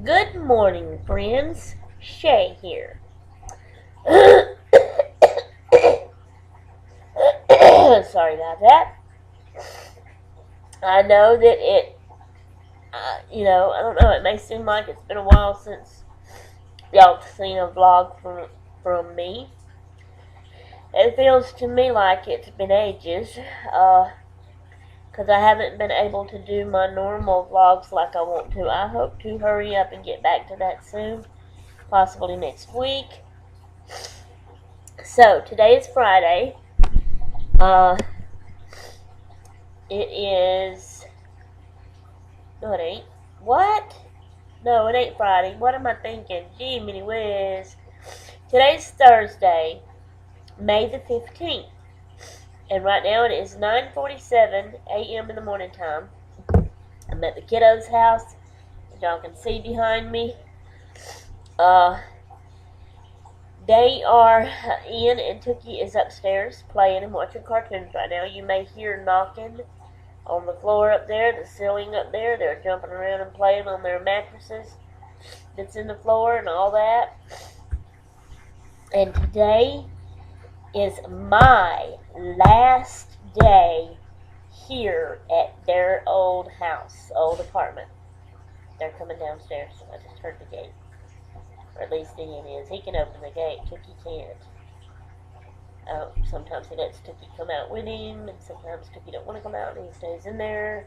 Good morning, friends. Shay here. Sorry about that. I know that I don't know, it may seem like it's been a while since y'all have seen a vlog from me. It feels to me like it's been ages, because I haven't been able to do my normal vlogs like I want to. I hope to hurry up and get back to that soon, possibly next week. So, today is Friday. It is. No, it ain't. What? No, it ain't Friday. What am I thinking? Gee, mini whiz. Today's Thursday, May the 15th. And right now it is 9:47 a.m. in the morning time. I'm at the kiddo's house. As y'all can see behind me. They are Ian and Tookie is upstairs playing and watching cartoons right now. You may hear knocking on the floor up there, the ceiling up there. They're jumping around and playing on their mattresses that's in the floor and all that. And today is my last day here at their old house, old apartment. They're coming downstairs. I just heard the gate. Or at least Ian is. He can open the gate. Tookie can't. Sometimes he lets Tookie come out with him, and sometimes Tookie don't want to come out, and he stays in there.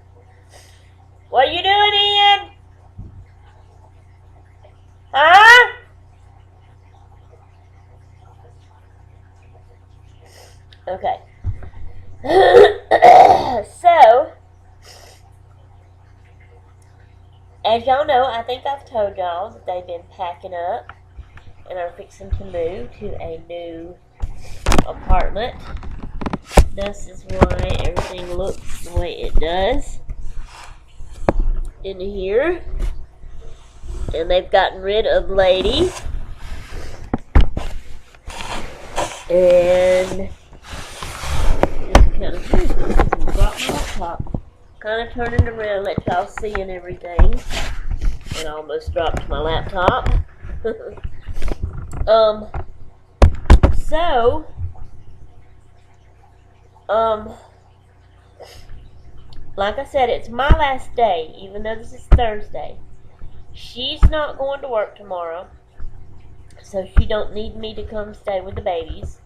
What are you doing, Ian? Huh? Okay. So, as y'all know, I think I've told y'all that they've been packing up and are fixing to move to a new apartment. This is why everything looks the way it does in here. And they've gotten rid of Lady. And kind of turning around, let y'all see and everything. And I almost dropped my laptop. Like I said, it's my last day, even though this is Thursday. She's not going to work tomorrow, so she don't need me to come stay with the babies.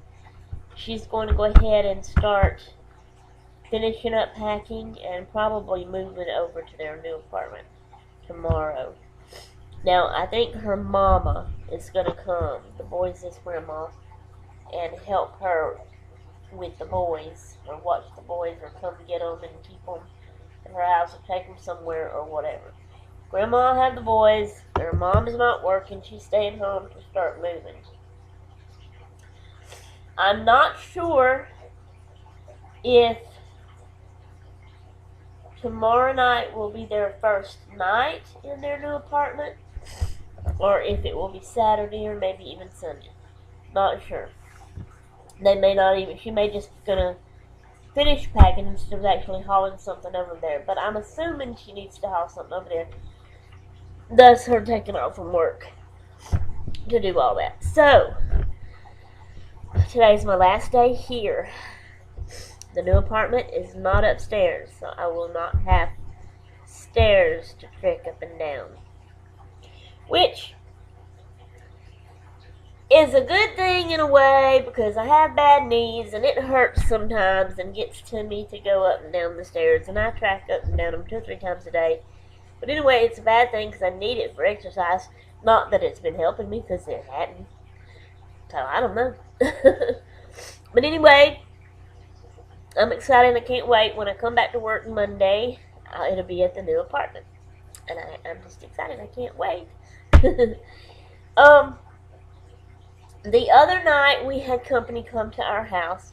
She's going to go ahead and start finishing up packing and probably moving over to their new apartment tomorrow. Now, I think her mama is going to come, the boys' grandma, and help her with the boys, or watch the boys, or come get them and keep them at her house, or take them somewhere, or whatever. Grandma had the boys, her mom is not working, she's staying home to start moving. I'm not sure if tomorrow night will be their first night in their new apartment, or if it will be Saturday, or maybe even Sunday. Not sure. They may not even, she may just gonna finish packing instead of actually hauling something over there. But I'm assuming she needs to haul something over there. Thus her taking off from work to do all that. So, today's my last day here. The new apartment is not upstairs, so I will not have stairs to trek up and down. Which is a good thing in a way, because I have bad knees and it hurts sometimes and gets to me to go up and down the stairs, and I track up and down them 2 or 3 times a day. But anyway, it's a bad thing because I need it for exercise. Not that it's been helping me, because it hadn't. So I don't know. But anyway, I'm excited. I can't wait. When I come back to work Monday, it'll be at the new apartment. And I'm just excited. I can't wait. The other night, we had company come to our house.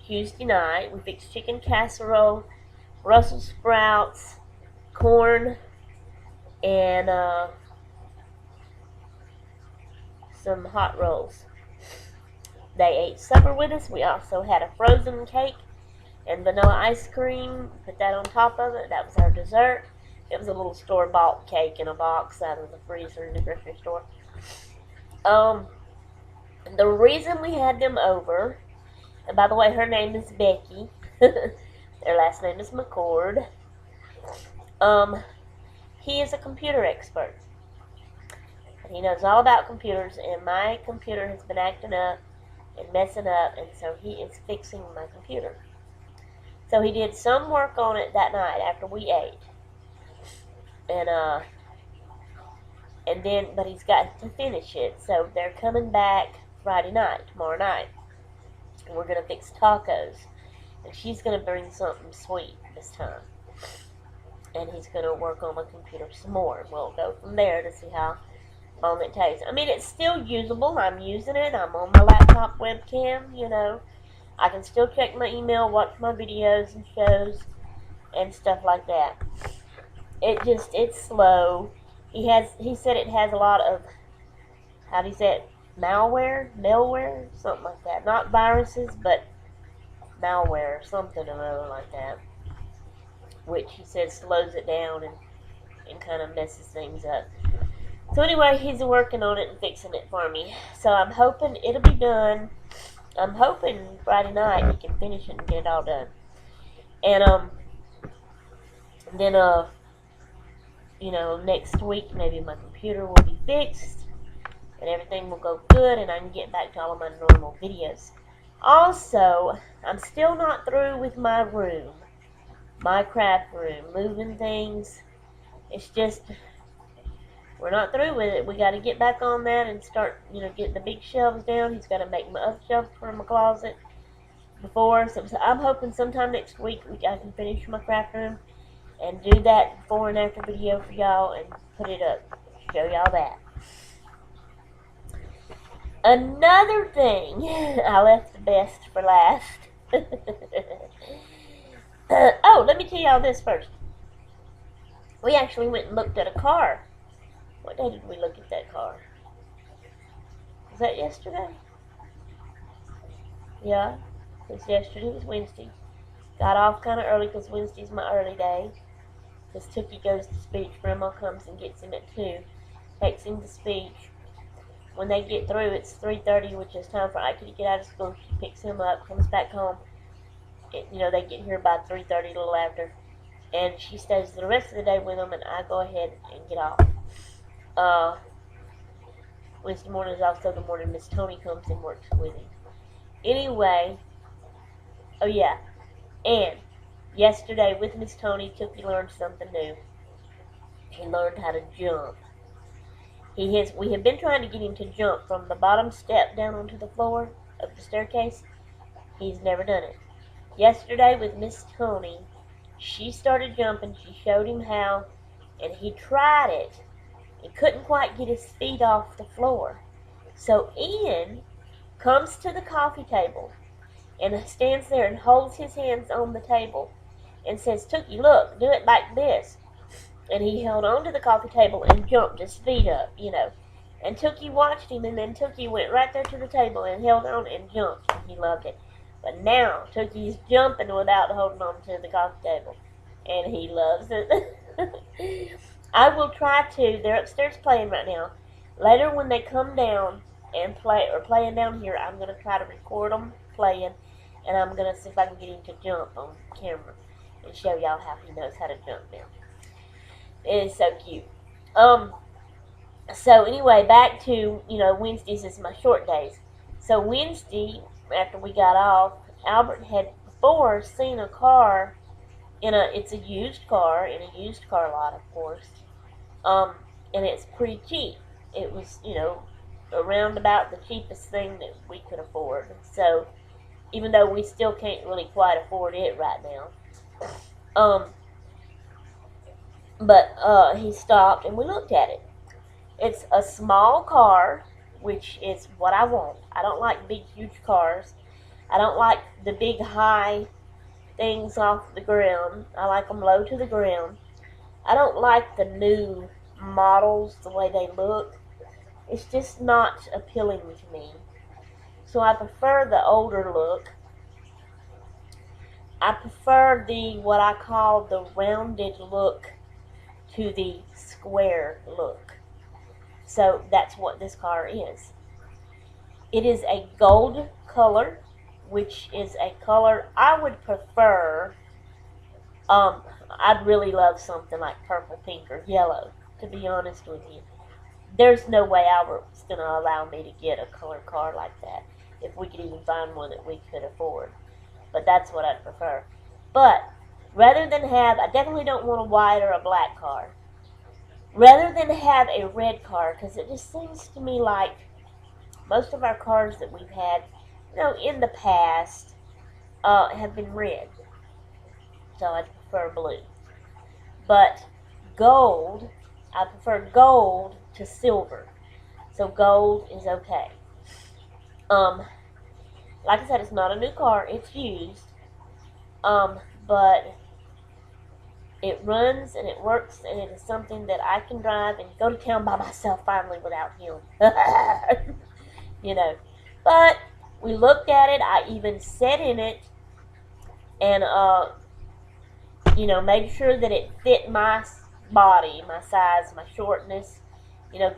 Tuesday night, we fixed chicken casserole, Brussels sprouts, corn, and some hot rolls. They ate supper with us. We also had a frozen cake and vanilla ice cream. Put that on top of it. That was our dessert. It was a little store-bought cake in a box out of the freezer in the grocery store. Um, the reason we had them over, and by the way, her name is Becky. Their last name is McCord. He is a computer expert. He knows all about computers, and my computer has been acting up and messing up, and so he is fixing my computer. So he did some work on it that night after we ate, but he's got to finish it. So they're coming back Friday night, tomorrow night, and we're gonna fix tacos, and she's gonna bring something sweet this time, and he's gonna work on my computer some more. We'll go from there to see how long it takes. I mean, it's still usable. I'm using it. I'm on my laptop webcam, I can still check my email, watch my videos and shows and stuff like that. It's slow. He said it has a lot of, how do you say it, malware, something like that. Not viruses, but malware, something or other like that. Which he says slows it down and kind of messes things up. So anyway, he's working on it and fixing it for me. So I'm hoping it'll be done. I'm hoping Friday night he can finish it and get it all done. And then next week maybe my computer will be fixed and everything will go good and I can get back to all of my normal videos. Also, I'm still not through with my room, my craft room, moving things. It's just, we're not through with it. We got to get back on that and start, getting the big shelves down. He's got to make my other shelves for my closet before. So I'm hoping sometime next week I can finish my craft room and do that before and after video for y'all and put it up, show y'all that. Another thing, I left the best for last. Let me tell y'all this first. We actually went and looked at a car. What day did we look at that car? Was that yesterday? Yeah, it was yesterday. It was Wednesday. Got off kind of early because Wednesday's my early day. Because Tookie goes to speech. Grandma comes and gets him at 2. Takes him to speech. When they get through, it's 3:30, which is time for Ike to get out of school. She picks him up, comes back home. They get here by 3:30, a little after. And she stays the rest of the day with them, and I go ahead and get off. Wednesday morning is also the morning Miss Tony comes and works with him. Anyway, oh yeah, and yesterday with Miss Tony, Tookie learned something new. He learned how to jump. We have been trying to get him to jump from the bottom step down onto the floor of the staircase. He's never done it. Yesterday with Miss Tony, she started jumping. She showed him how, and he tried it. He couldn't quite get his feet off the floor. So Ian comes to the coffee table and stands there and holds his hands on the table and says, Tookie, look, do it like this. And he held on to the coffee table and jumped his feet up, And Tookie watched him, and then Tookie went right there to the table and held on and jumped, and he loved it. But now Tookie's jumping without holding on to the coffee table, and he loves it. I will try to. They're upstairs playing right now. Later when they come down and playing down here, I'm going to try to record them playing, and I'm going to see if I can get him to jump on camera and show y'all how he knows how to jump now. It is so cute. So anyway, back to, Wednesdays is my short days. So Wednesday, after we got off, Albert had before seen a car it's a used car in a used car lot, of course. And it's pretty cheap. It was, around about the cheapest thing that we could afford. So even though we still can't really quite afford it right now. But he stopped and we looked at it. It's a small car, which is what I want. I don't like big, huge cars. I don't like the big, high things off the ground. I like them low to the ground. I don't like the new models, the way they look. It's just not appealing to me. So I prefer the older look. I prefer what I call the rounded look to the square look. So that's what this car is. It is a gold color, which is a color I would prefer. I'd really love something like purple, pink, or yellow, to be honest with you. There's no way Albert's going to allow me to get a color car like that, if we could even find one that we could afford. But that's what I'd prefer. But rather than have, I definitely don't want a white or a black car. Rather than have a red car, because it just seems to me like most of our cars that we've had, in the past, have been red. So I prefer blue. But gold, I prefer gold to silver. So gold is okay. Like I said, it's not a new car, it's used. But it runs and it works, and it is something that I can drive and go to town by myself finally without him. But we looked at it. I even sat in it and made sure that it fit my body, my size, my shortness.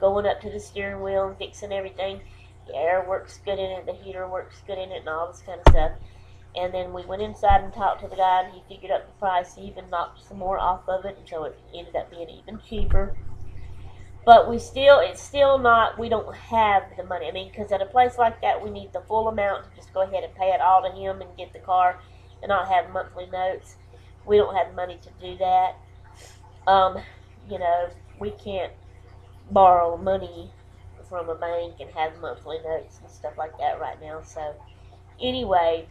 Going up to the steering wheel and fixing everything. The air works good in it, the heater works good in it, and all this kind of stuff. And then we went inside and talked to the guy, and he figured up the price. He even knocked some more off of it, and so it ended up being even cheaper. But it's still not, we don't have the money. Because at a place like that, we need the full amount to just go ahead and pay it all to him and get the car and not have monthly notes. We don't have money to do that. We can't borrow money from a bank and have monthly notes and stuff like that right now. So, anyway,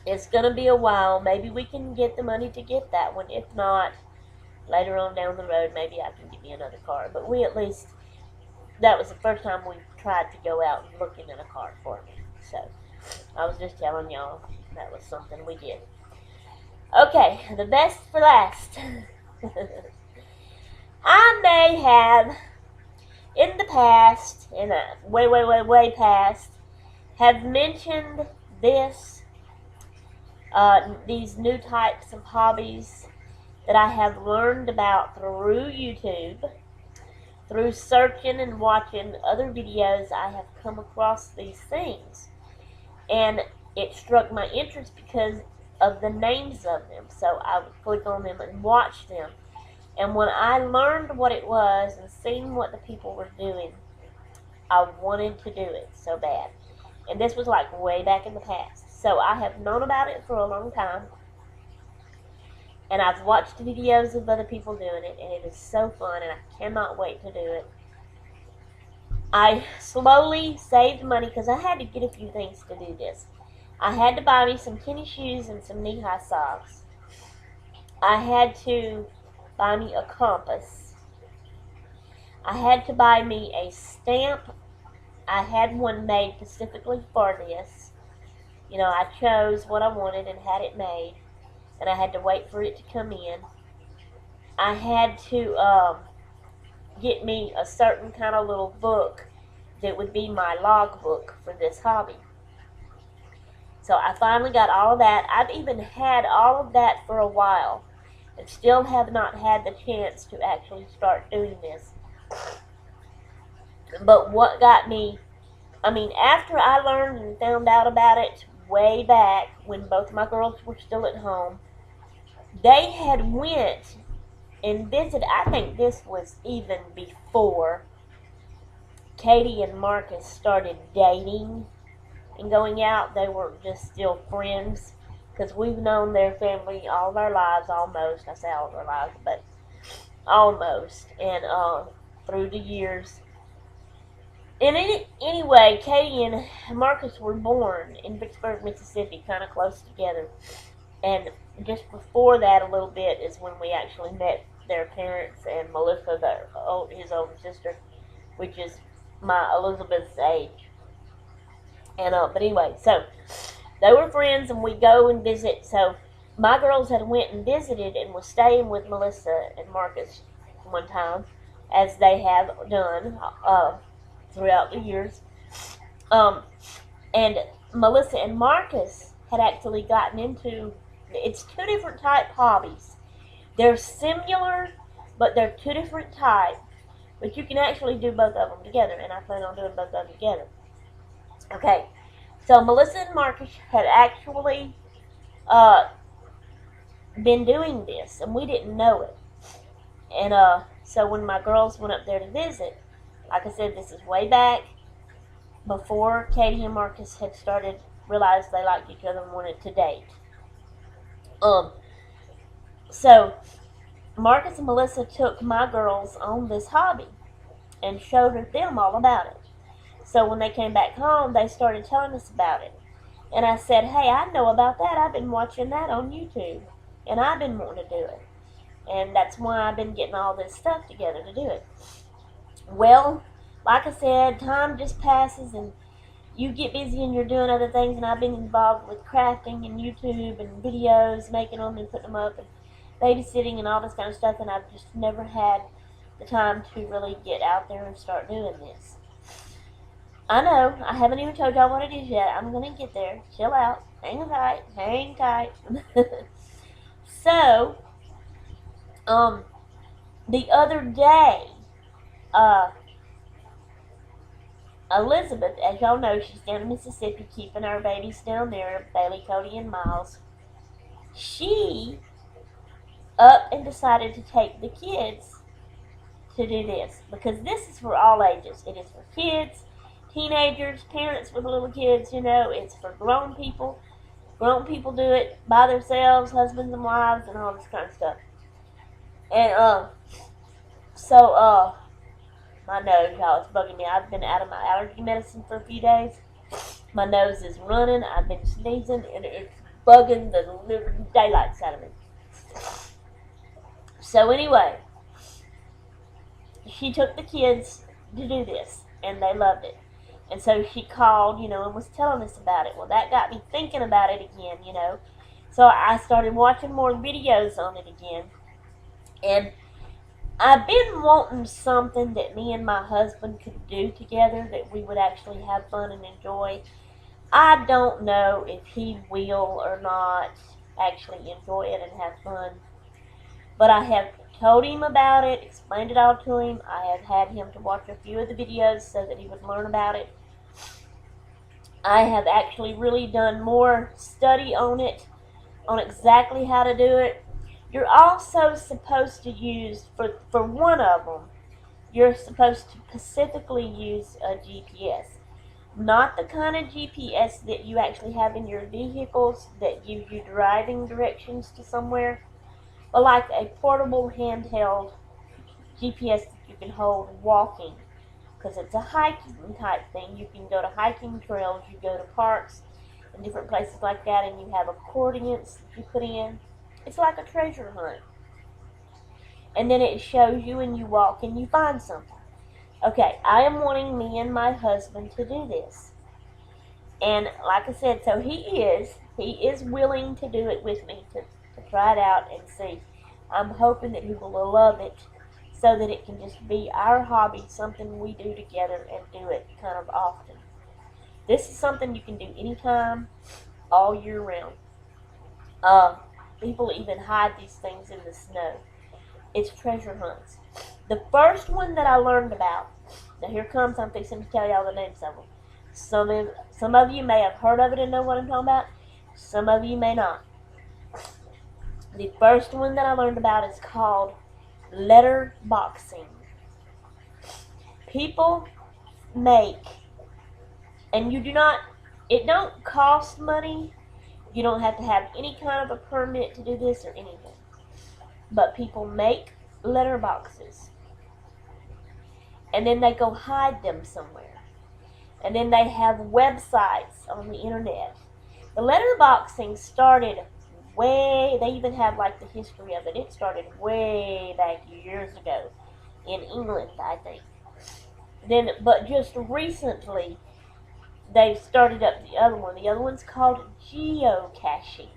it's going to be a while. Maybe we can get the money to get that one. If not, later on down the road, maybe I can get me another car. But that was the first time we tried to go out and looking at a car for me. So, I was just telling y'all that was something we did. Okay, the best for last. I may have, in the past, way past, have mentioned these new types of hobbies that I have learned about through YouTube. Through searching and watching other videos, I have come across these things. And it struck my interest because of the names of them. So I would click on them and watch them. And when I learned what it was and seen what the people were doing, I wanted to do it so bad. And this was like way back in the past. So I have known about it for a long time. And I've watched videos of other people doing it, and it is so fun, and I cannot wait to do it. I slowly saved money because I had to get a few things to do this. I had to buy me some tennis shoes and some knee-high socks. I had to buy me a compass. I had to buy me a stamp. I had one made specifically for this. I chose what I wanted and had it made, and I had to wait for it to come in. I had to get me a certain kind of little book that would be my log book for this hobby. So I finally got all of that. I've even had all of that for a while and still have not had the chance to actually start doing this. But what got me, after I learned and found out about it way back when both my girls were still at home, they had went and visited. I think this was even before Katie and Marcus started dating and going out. They were just still friends because we've known their family all of our lives, almost. I say all of our lives, but almost. And through the years. And anyway, Katie and Marcus were born in Vicksburg, Mississippi, kind of close together. And just before that a little bit is when we actually met their parents and Melissa, his older sister, which is my Elizabeth's age. And but anyway, so they were friends, and we go and visit. So my girls had went and visited and was staying with Melissa and Marcus one time, as they have done throughout the years. And Melissa and Marcus had actually gotten into, it's two different type hobbies. They're similar, but they're two different types. But you can actually do both of them together, and I plan on doing both of them together. Okay, so Melissa and Marcus had actually been doing this, and we didn't know it. And so when my girls went up there to visit, like I said, this is way back before Katie and Marcus had started, realized they liked each other and wanted to date. So Marcus and Melissa took my girls on this hobby and showed them all about it. So when they came back home, they started telling us about it. And I said, hey, I know about that. I've been watching that on YouTube. And I've been wanting to do it. And that's why I've been getting all this stuff together to do it. Well, like I said, time just passes and you get busy and you're doing other things. And I've been involved with crafting and YouTube and videos, making them and putting them up and babysitting and all this kind of stuff. And I've just never had the time to really get out there and start doing this. I know, I haven't even told y'all what it is yet. I'm going to get there. Chill out. Hang tight. Hang tight. So, the other day, Elizabeth, as y'all know, she's down in Mississippi keeping our babies down there, Bailey, Cody, and Miles. She up and decided to take the kids to do this, because this is for all ages. It is for kids, teenagers, parents with little kids, it's for grown people. Grown people do it by themselves, husbands and wives, and all this kind of stuff. And, my nose, y'all, it's bugging me. I've been out of my allergy medicine for a few days. My nose is running, I've been sneezing, and it's bugging the daylights out of me. So anyway, she took the kids to do this, and they loved it. And so she called, and was telling us about it. Well, that got me thinking about it again, So I started watching more videos on it again. And I've been wanting something that me and my husband could do together that we would actually have fun and enjoy. I don't know if he will or not actually enjoy it and have fun. But I have told him about it, explained it all to him. I have had him to watch a few of the videos so that he would learn about it. I have actually really done more study on it, on exactly how to do it. You're also supposed to use, for one of them, you're supposed to specifically use a GPS. Not the kind of GPS that you actually have in your vehicles that gives you driving directions to somewhere, but like a portable handheld GPS that you can hold walking, because it's a hiking type thing. You can go to hiking trails, you go to parks and different places like that, and you have accordions that you put in. It's like a treasure hunt. And then it shows you and you walk and you find something. Okay, I am wanting me and my husband to do this. And like I said, so he is willing to do it with me, to try it out and see. I'm hoping that he will love it so that it can just be our hobby, something we do together and do it kind of often. This is something you can do anytime, all year round. People even hide these things in the snow. It's treasure hunts. The first one that I learned about, now here comes, I'm fixing to tell y'all the names of them. Some of you may have heard of it and know what I'm talking about. Some of you may not. The first one that I learned about is called letter boxing. People make, and it don't cost money. You don't have to have any kind of a permit to do this or anything. But people make letter boxes. And then they go hide them somewhere. And then they have websites on the internet. The letterboxing started they even have like the history of it. It started way back years ago in England, I think. But just recently, they've started up the other one. The other one's called geocaching.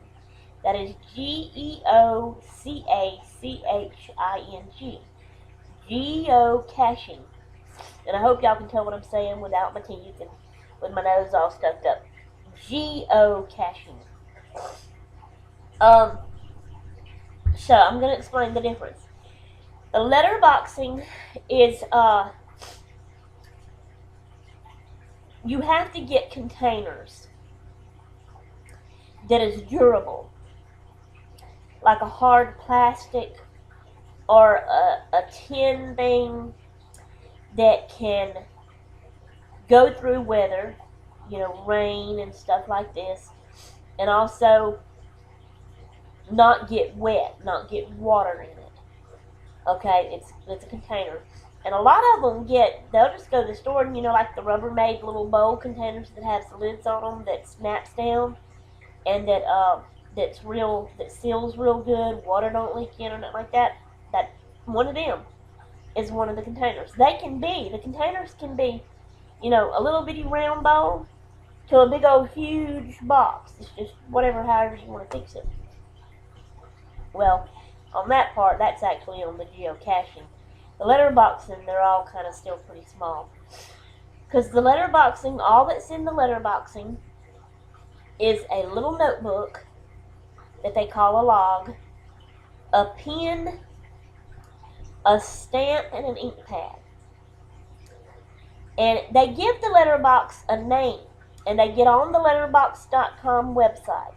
That is Geocaching. Geocaching. And I hope y'all can tell what I'm saying without my teeth and with my nose all stuffed up. Geocaching. So I'm going to explain the difference. The letterboxing is you have to get containers that is durable, like a hard plastic or a tin thing that can go through weather, rain and stuff like this, and also not get wet, not get water in it. Okay, it's a container. And a lot of them they'll just go to the store and, like the Rubbermaid little bowl containers that has the lids on them that snaps down and that seals real good, water don't leak in or nothing like that. That one of them is one of the containers. The containers can be, a little bitty round bowl to a big old huge box. It's just however you want to fix it. Well, on that part, that's actually on the geocaching. The letterboxing, they're all kind of still pretty small. Because the letterboxing, all that's in the letterboxing is a little notebook that they call a log, a pen, a stamp, and an ink pad. And they give the letterbox a name, and they get on the letterbox.com website.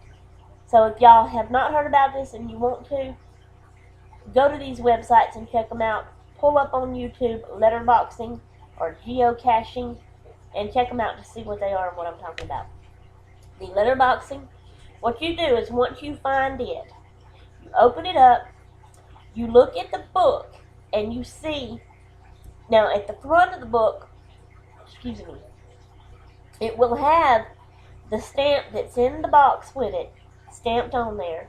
So if y'all have not heard about this and you want to, go to these websites and check them out. Pull up on YouTube letterboxing or geocaching and check them out to see what they are and what I'm talking about. The letterboxing, what you do is once you find it, you open it up, you look at the book, and you see, now at the front of the book, it will have the stamp that's in the box with it stamped on there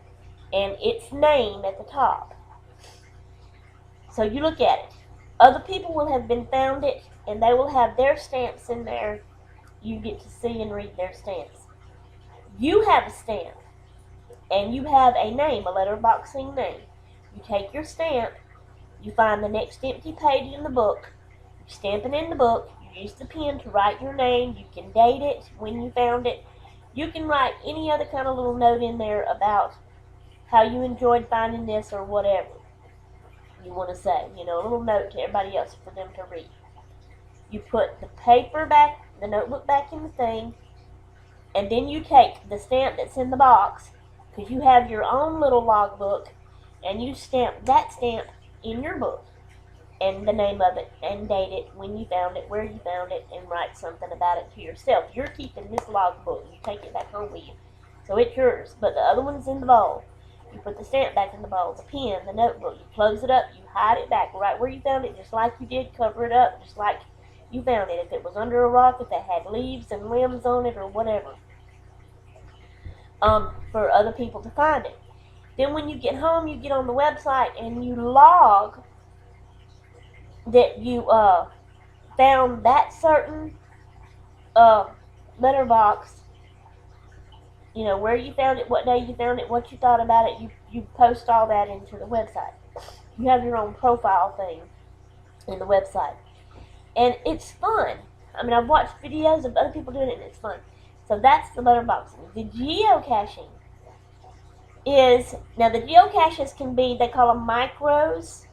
and its name at the top. So you look at it. Other people will have found it and they will have their stamps in there. You get to see and read their stamps. You have a stamp and you have a name, a letterboxing name. You take your stamp, you find the next empty page in the book, you stamp it in the book, you use the pen to write your name, you can date it when you found it. You can write any other kind of little note in there about how you enjoyed finding this or whatever you want to say. A little note to everybody else for them to read. You put the paper back, the notebook back in the thing, and then you take the stamp that's in the box, because you have your own little logbook, and you stamp that stamp in your book, and the name of it, and date it, when you found it, where you found it, and write something about it to yourself. You're keeping this logbook. You take it back home with you. So it's yours, but the other one's in the bowl. You put the stamp back in the bowl, the pen, the notebook. You close it up. You hide it back right where you found it, just like you did. Cover it up, just like you found it. If it was under a rock, if it had leaves and limbs on it or whatever, for other people to find it. Then when you get home, you get on the website and you log that you found that certain letterbox, where you found it, what day you found it, what you thought about it. You post all that into the website. You have your own profile thing in the website. And it's fun. I've watched videos of other people doing it and it's fun. So that's the letterboxing. The geocaching is, now the geocaches can be, they call them micros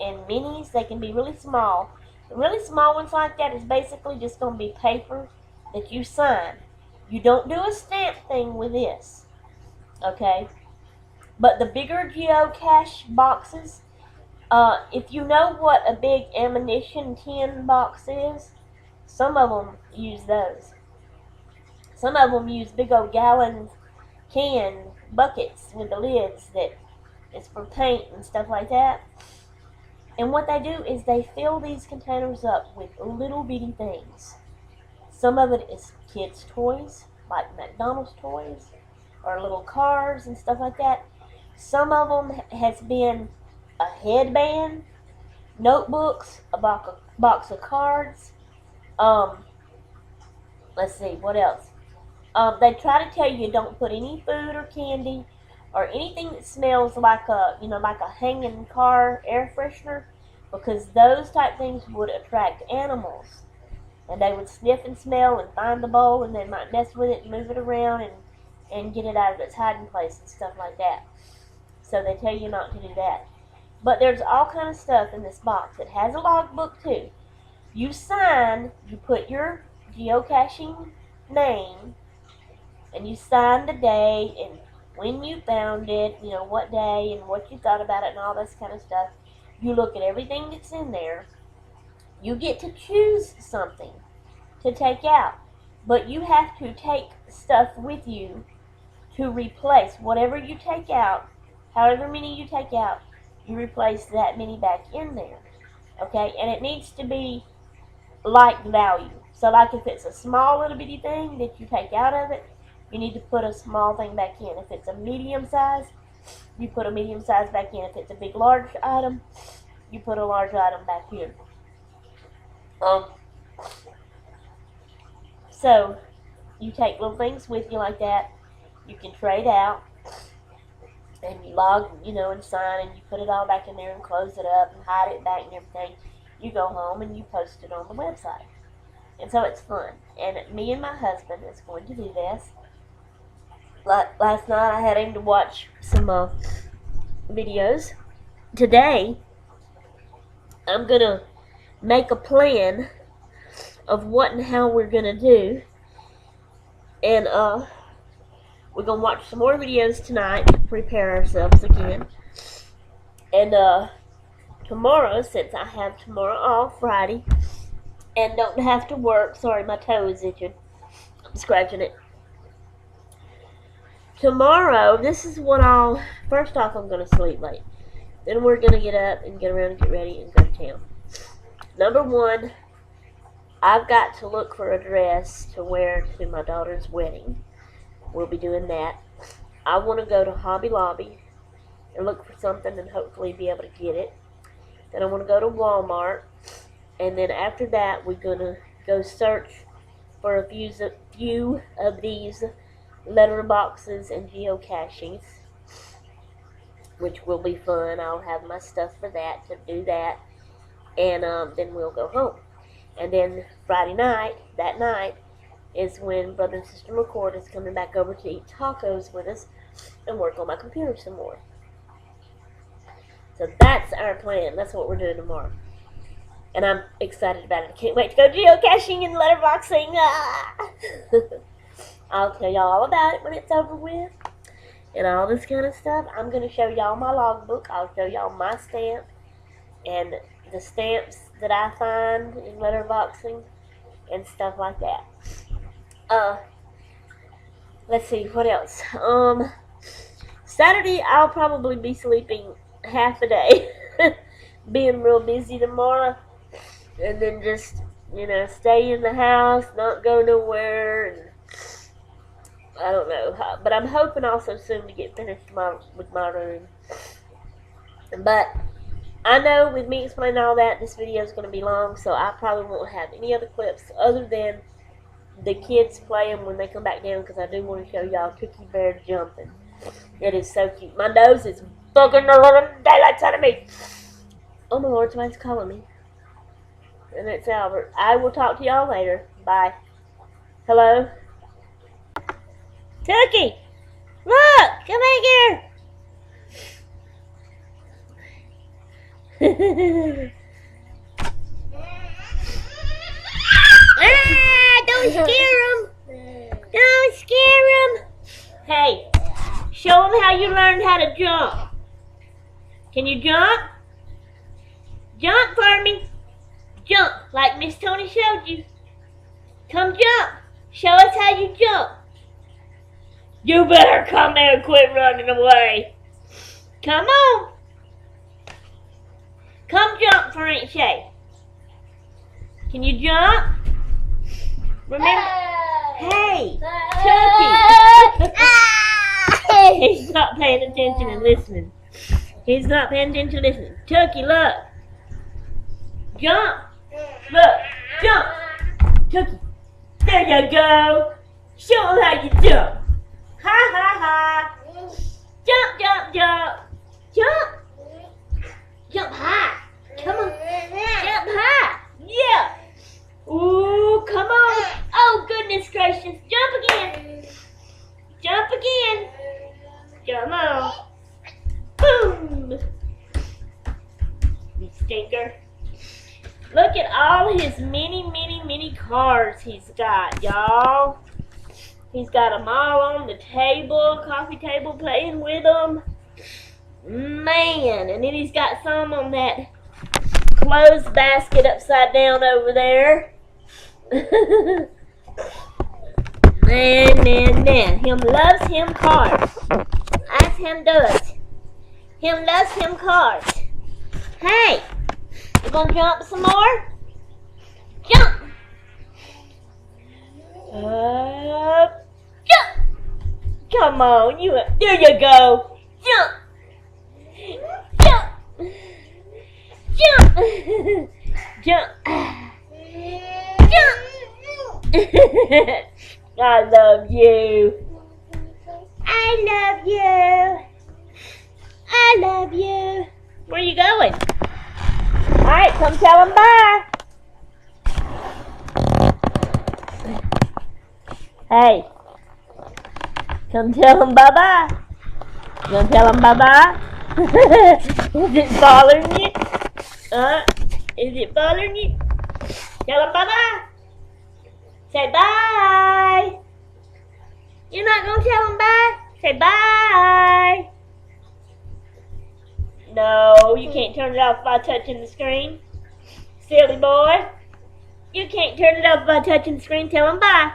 and minis. They can be really small. The really small ones like that is basically just going to be paper that you sign. You don't do a stamp thing with this, okay? But the bigger geocache boxes, if you know what a big ammunition tin box is, some of them use those. Some of them use big old gallon can buckets with the lids that is for paint and stuff like that. And what they do is they fill these containers up with little bitty things. Some of it is kids' toys, like McDonald's toys, or little cars and stuff like that. Some of them has been a headband, notebooks, a box of cards. Let's see, what else? They try to tell you don't put any food or candy or anything that smells like a hanging car air freshener, because those type things would attract animals. And they would sniff and smell and find the bowl, and they might mess with it and move it around and get it out of its hiding place and stuff like that. So they tell you not to do that. But there's all kind of stuff in this box. It has a logbook too. You sign, you put your geocaching name, and you sign the date and when you found it, you know, what day and what you thought about it and all this kind of stuff. You look at everything that's in there. You get to choose something to take out, but you have to take stuff with you to replace whatever you take out. However many you take out, you replace that many back in there. Okay, and it needs to be like value. So like if it's a small little bitty thing that you take out of it, you need to put a small thing back in. If it's a medium size, you put a medium size back in. If it's a big large item, you put a large item back in. So you take little things with you like that. You can trade out, and you log, you know, and sign, and you put it all back in there and close it up and hide it back and everything. You go home and you post it on the website. And so it's fun. And me and my husband is going to do this. Last night I had him to watch some videos. Today I'm going to make a plan of what and how we're going to do. And we're going to watch some more videos tonight to prepare ourselves again. And tomorrow, since I have tomorrow off, Friday, and don't have to work. Sorry, my toe is itching. I'm scratching it. Tomorrow, this is what first off, I'm going to sleep late. Then we're going to get up and get around and get ready and go to town. Number one, I've got to look for a dress to wear to my daughter's wedding. We'll be doing that. I want to go to Hobby Lobby and look for something and hopefully be able to get it. Then I want to go to Walmart. And then after that, we're going to go search for a few of these letterboxes and geocachings, which will be fun. I'll have my stuff for that, to do that. And then we'll go home. And then Friday night, that night, is when Brother and Sister McCord is coming back over to eat tacos with us and work on my computer some more. So that's our plan. That's what we're doing tomorrow. And I'm excited about it. I can't wait to go geocaching and letterboxing. I'll tell y'all all about it when it's over with. And all this kind of stuff. I'm going to show y'all my logbook. I'll show y'all my stamp. And the stamps that I find in letterboxing. And stuff like that. Let's see, what else? Saturday, I'll probably be sleeping half a day. Being real busy tomorrow. And then just, you know, stay in the house, not go nowhere, and I don't know. But I'm hoping also soon to get finished with my room. But I know with me explaining all that, this video is going to be long, so I probably won't have any other clips other than the kids playing when they come back down, because I do want to show y'all Cookie Bear jumping. It is so cute. My nose is fucking the living daylights out of me. Oh my Lord, somebody's calling me. And it's Albert. I will talk to y'all later. Bye. Hello? Cookie! Look! Come back here! Don't scare him! Don't scare him! Hey, show him how you learned how to jump. Can you jump? Jump for me. Jump, like Miss Tony showed you. Come jump. Show us how you jump. You better come here and quit running away. Come on. Come jump for Aunt Shay. Can you jump? Remember? Hey, Chucky. He's not paying attention and listening. He's not paying attention and listening. Chucky, look. Jump. Look. Jump. Chucky. There you go. Show him how you jump. Ha ha ha. Jump, jump, jump. Jump. Jump high. Come on. Jump high. Yeah. Ooh, come on. Oh, goodness gracious. Jump again. Jump again. Come on. Boom. Look at all his many cars he's got, y'all. He's got them all on the table, coffee table, playing with them. Man, and then he's got some on that clothes basket upside down over there. Man. Him loves him cars. As him does. Him loves him cars. Hey, you gonna jump some more? Jump! Jump! Come on, there you go. Jump! Jump! Jump! Jump! Jump! I love you. I love you. I love you. Where are you going? Alright, come tell him bye. Hey. Come tell him bye-bye. You gonna tell him bye-bye? Is it bothering you? Is it bothering you? Tell him bye-bye. Say bye. You're not gonna tell him bye? Say bye. No, you can't turn it off by touching the screen. Silly boy. You can't turn it off by touching the screen. Tell him bye.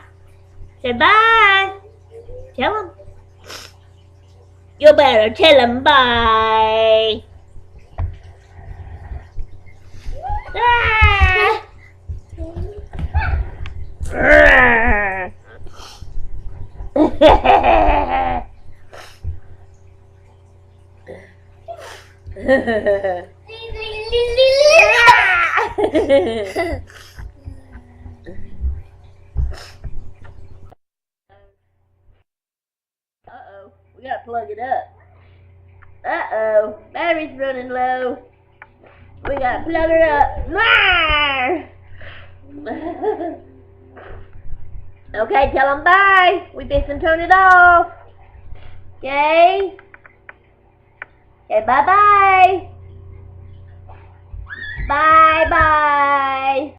Say bye. Tell him. You better tell him bye. Ah. Uh-oh, we gotta plug it up. Uh-oh, battery's running low. We gotta plug her up. Okay, tell them bye. We fixin' turn it off. Okay? Okay, bye-bye. Bye-bye.